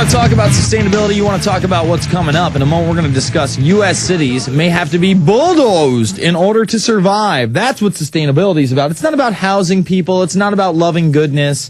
want to talk about sustainability, you want to talk about what's coming up. In a moment, we're going to discuss U.S. cities may have to be bulldozed in order to survive. That's what sustainability is about. It's not about housing people. It's not about loving goodness.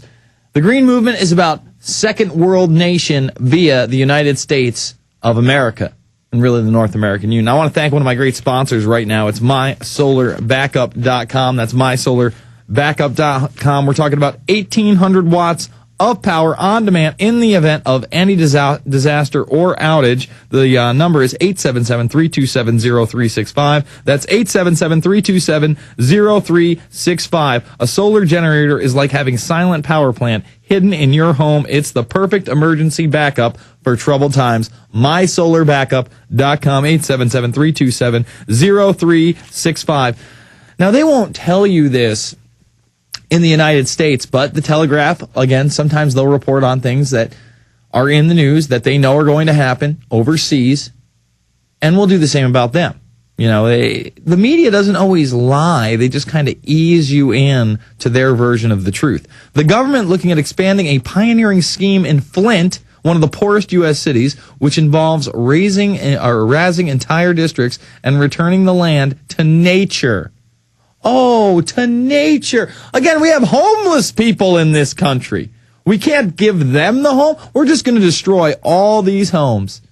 The Green Movement is about second world nation via the United States of America and really the North American Union. I want to thank one of my great sponsors right now. It's mysolarbackup.com. That's mysolarbackup.com. We're talking about 1,800 watts of power on demand in the event of any disaster or outage. The number is 877-327-0365. That's 877-327-0365. A solar generator is like having a silent power plant hidden in your home. It's the perfect emergency backup for troubled times. MySolarBackup.com, 877-327-0365. Now, they won't tell you this in the United States, but the Telegraph, again, sometimes they'll report on things that are in the news that they know are going to happen overseas, and we'll do the same about them. You know, the media doesn't always lie. They just kind of ease you in to their version of the truth. The government looking at expanding a pioneering scheme in Flint, one of the poorest U.S. cities, which involves razing entire districts and returning the land to nature. Oh, to nature. Again, we have homeless people in this country. We can't give them the home. We're just going to destroy all these homes.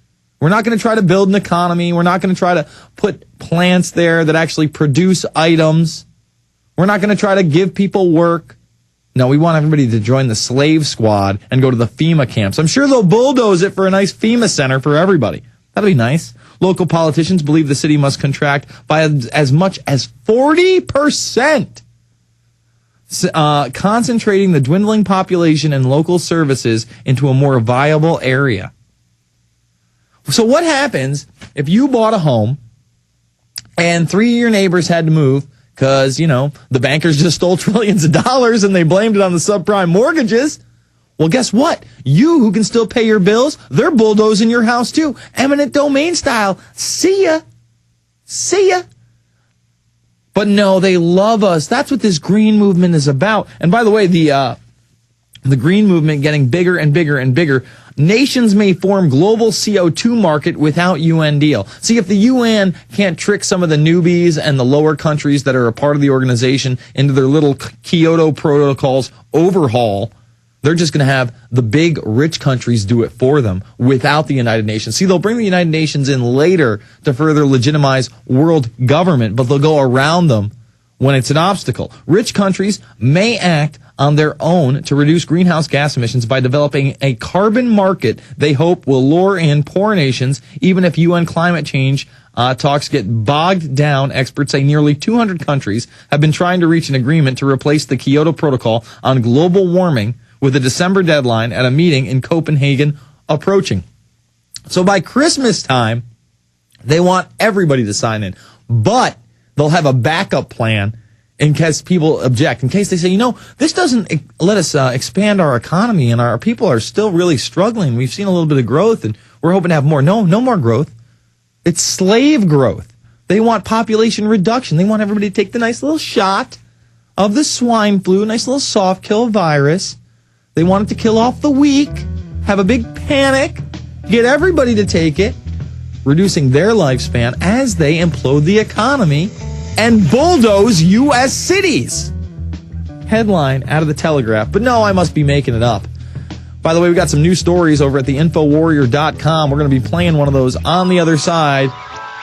We're not going to try to build an economy. We're not going to try to put plants there that actually produce items. We're not going to try to give people work. No, we want everybody to join the slave squad and go to the FEMA camps. I'm sure they'll bulldoze it for a nice FEMA center for everybody. That'll be nice. Local politicians believe the city must contract by as much as 40%, concentrating the dwindling population and local services into a more viable area. So what happens if you bought a home and 3 of your neighbors had to move because, you know, the bankers just stole trillions of dollars and they blamed it on the subprime mortgages? Well, guess what? You who can still pay your bills, they're bulldozing your house too. Eminent domain style. See ya. See ya. But no, they love us. That's what this green movement is about. And by the way, the green movement getting bigger and bigger and bigger. Nations may form global CO2 market without UN deal. See, if the UN can't trick some of the newbies and the lower countries that are a part of the organization into their little Kyoto protocols overhaul, they're just going to have the big rich countries do it for them without the United Nations. See, they'll bring the United Nations in later to further legitimize world government, but they'll go around them when it's an obstacle. Rich countries may act on their own to reduce greenhouse gas emissions by developing a carbon market they hope will lure in poor nations, even if UN climate change talks get bogged down. Experts say nearly 200 countries have been trying to reach an agreement to replace the Kyoto Protocol on global warming, with a December deadline at a meeting in Copenhagen approaching. So by Christmas time, they want everybody to sign in. But they'll have a backup plan in case people object, in case they say, you know, this doesn't let us expand our economy and our people are still really struggling. We've seen a little bit of growth and we're hoping to have more. No more growth. It's slave growth. They want population reduction. They want everybody to take the nice little shot of the swine flu, nice little soft kill virus. They want it to kill off the weak, have a big panic, get everybody to take it, reducing their lifespan as they implode the economy and bulldoze U.S. cities. Headline out of the Telegraph. But no, I must be making it up. By the way, we got some new stories over at the Infowarrior.com. We're going to be playing one of those on the other side.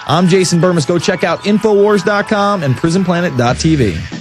I'm Jason Bermas. Go check out Infowars.com and PrisonPlanet.tv.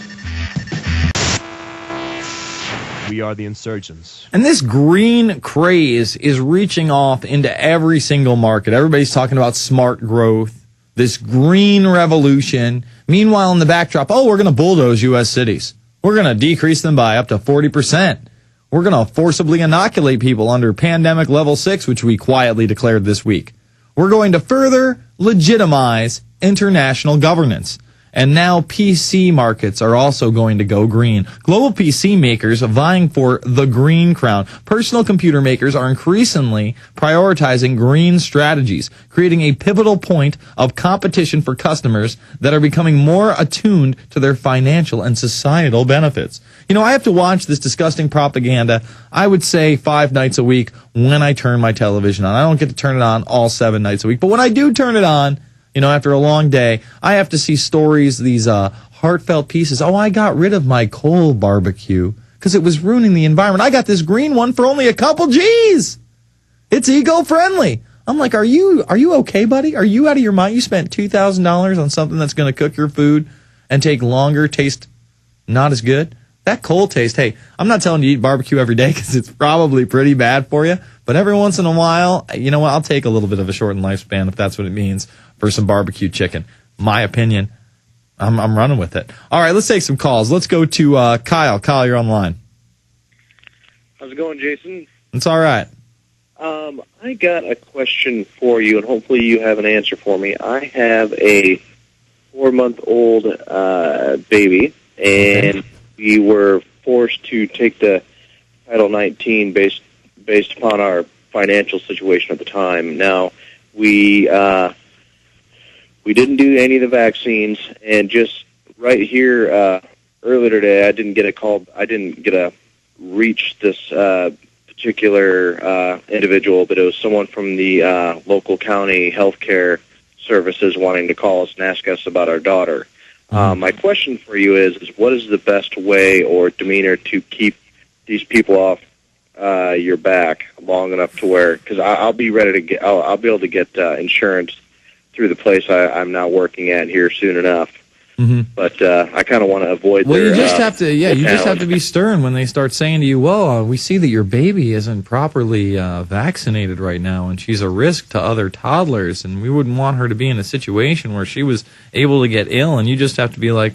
We are the insurgents. And this green craze is reaching off into every single market. Everybody's talking about smart growth, this green revolution. Meanwhile, in the backdrop, we're going to bulldoze U.S. cities. We're going to decrease them by up to 40%. We're going to forcibly inoculate people under pandemic level 6, which we quietly declared this week. We're going to further legitimize international governance. And now PC markets are also going to go green. Global PC makers are vying for the green crown. Personal computer makers are increasingly prioritizing green strategies, creating a pivotal point of competition for customers that are becoming more attuned to their financial and societal benefits. I have to watch this disgusting propaganda, I would say 5 nights a week when I turn my television on. I don't get to turn it on all 7 nights a week. But when I do turn it on, after a long day, I have to see stories, these heartfelt pieces. Oh, I got rid of my coal barbecue because it was ruining the environment. I got this green one for only a couple G's. It's eco-friendly. I'm like, are you okay, buddy? Are you out of your mind? You spent $2,000 on something that's going to cook your food and take longer, taste not as good? That coal taste, hey, I'm not telling you to eat barbecue every day because it's probably pretty bad for you. But every once in a while, you know what? I'll take a little bit of a shortened lifespan if that's what it means for some barbecue chicken. My opinion. I'm running with it. All right, let's take some calls. Let's go to Kyle. Kyle, you're on the line. How's it going, Jason? It's all right. I got a question for you, and hopefully you have an answer for me. I have a 4-month-old baby, and we were forced to take the Title 19 based upon our financial situation at the time. Now, we didn't do any of the vaccines, and just right here earlier today, I didn't get a reach this particular individual, but it was someone from the local county healthcare services wanting to call us and ask us about our daughter. My question for you is what is the best way or demeanor to keep these people off your back long enough to where, because I'll be ready to get, I'll be able to get insurance through the place I'm now working at here soon enough. But I kind of want to avoid. Well, their, you just have to, you just have to be stern when they start saying to you, "Well, we see that your baby isn't properly vaccinated right now, and she's a risk to other toddlers, and we wouldn't want her to be in a situation where she was able to get ill." And you just have to be like,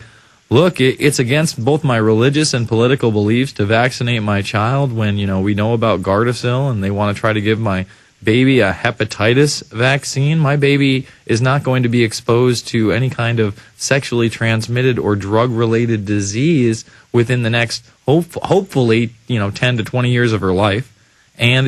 "Look, it's against both my religious and political beliefs to vaccinate my child when we know about Gardasil, and they want to try to give my baby a hepatitis vaccine. My baby is not going to be exposed to any kind of sexually transmitted or drug-related disease within the next, hopefully, 10 to 20 years of her life." And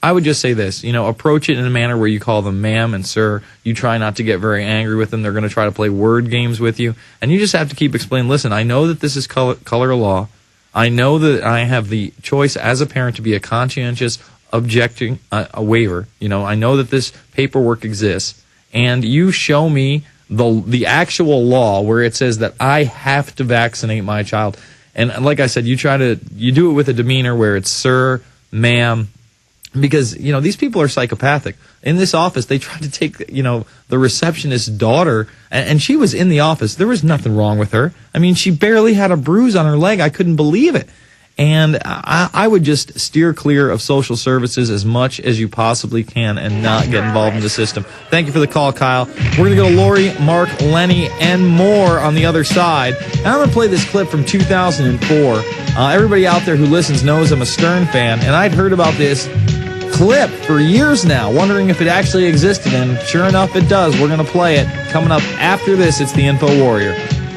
I would just say this, approach it in a manner where you call them ma'am and sir. You try not to get very angry with them. They're going to try to play word games with you. And you just have to keep explaining, listen, I know that this is color law. I know that I have the choice as a parent to be a conscientious objecting a waiver. I know that this paperwork exists, and you show me the actual law where it says that I have to vaccinate my child. And like I said, you do it with a demeanor where it's sir, ma'am, because these people are psychopathic. In this office, they tried to take the receptionist's daughter, and she was in the office. There was nothing wrong with her. I mean, she barely had a bruise on her leg. I couldn't believe it. And I would just steer clear of social services as much as you possibly can and not get involved in the system. Thank you for the call, Kyle. We're going to go to Lori, Mark, Lenny, and more on the other side. And I'm going to play this clip from 2004. Everybody out there who listens knows I'm a Stern fan, and I'd heard about this clip for years now, wondering if it actually existed, and sure enough, it does. We're going to play it. Coming up after this, it's the Info Warrior.